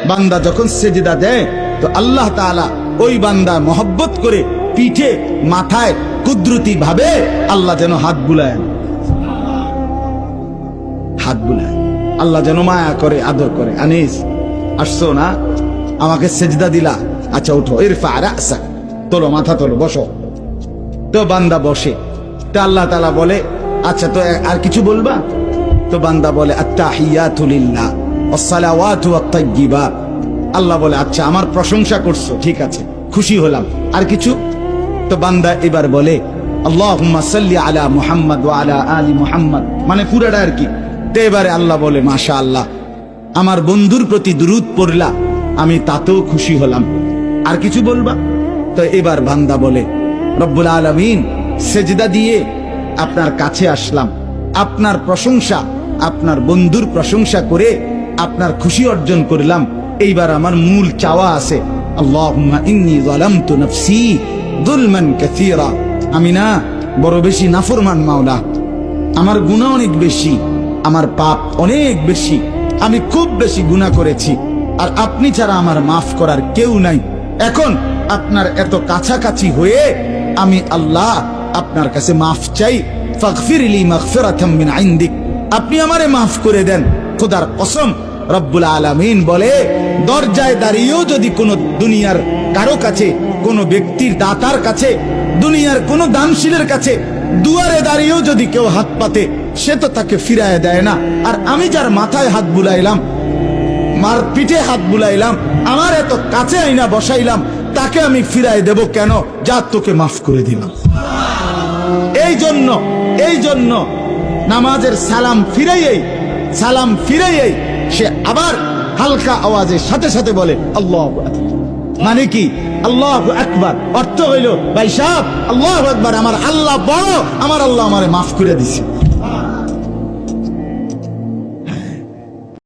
বান্দা যখন সেজদা দেয় তো আল্লাহ তাআলা ওই বান্দা মহব্বত করে পিঠে মাথায় কুদরতি ভাবে আল্লাহ যেন হাত বুলায়, হাত বুলায়, আল্লাহ যেন মায়া করে, আদর করে। আনিস, আসছো না, আমাকে সেজদা দিলা, আচ্ছা উঠো, ইরফা রাসাক, তোলো, মাথা তোলো, বসো। তো বান্দা বসে। তো আল্লাহ তাআলা বলে, আচ্ছা তো আর কিছু বলবা? তো বান্দা বলে, আত্তাহিয়াতু লিল্লাহ ওয়াসসালাওয়াতু ওয়াত-তাইয়্যিবাত। আল্লাহ বলে, আচ্ছা আমার প্রশংসা করছো, ঠিক আছে, খুশি হলাম, আর কিছু? তো বান্দা এবার বলে, আল্লাহুম্মা সাল্লি আলা মুহাম্মদ ওয়া আলা আলি মুহাম্মদ, মানে পুরাটা আর কি। তো এবারে আল্লাহ বলে, মাশাআল্লাহ, আমার বন্ধুর প্রতি দুরূদ পড়লা, আমি তাতেও খুশি হলাম, আর কিছু বলবা? তো এবার বান্দা বলে, রব্বুল আলামিন, সেজদা দিয়ে আপনার কাছে আসলাম, আপনার প্রশংসা, আপনার বন্ধুর প্রশংসা করে আপনার খুশি অর্জন করলাম। এইবার আমার মূল চাওয়া আছে, আল্লাহুম্মা ইন্নী যালামতু নাফসি যুলমান কাসীরা, আমি না বড় বেশি নাফরমান মাওলা, আমার গুনাহ অনেক বেশি, আমার পাপ অনেক বেশি, আমি খুব বেশি গুনাহ করেছি, আর আপনি ছাড়া আমার মাফ করার কেউ নাই। এখন আপনার এত কাছাকাছি হয়ে আমি আল্লাহ আপনার কাছে মাফ চাই, ফাগফিরলি মাগফিরাতাম মিন ইনদিক, আপনি আমারে মাফ করে দেন। খোদার কসম, রব্বুল আলামিন বলে, দরজায় দাঁড়িয়েও যদি কোনো দুনিয়ার কারো কাছে, কোনো ব্যক্তির দাতার কাছে, দুনিয়ার কোনো দানশীলের কাছে দুয়ারে দাঁড়িয়েও যদি কেউ হাত পাতে, সে তো তাকে ফিরায় দেয় না। আর আমি যার মাথায় হাত বুলাইলাম, মার পিঠে হাত বুলাইলাম, আমার এত কাছে আইনা বসাইলাম, তাকে আমি ফিরায় দেব কেন? যা তোকে মাফ করে দিলাম। এই জন্য নামাজের সালাম ফিরাইয়েই সে আবার হালকা আওয়াজের সাথে সাথে বলে আল্লাহু আকবার। মানে কি? আল্লাহু আকবার অর্থ হইল, ভাই সাহেব, আল্লাহু আকবার, আমার আল্লাহ বড়, আমার আল্লাহ আমারে মাফ করে দিছে।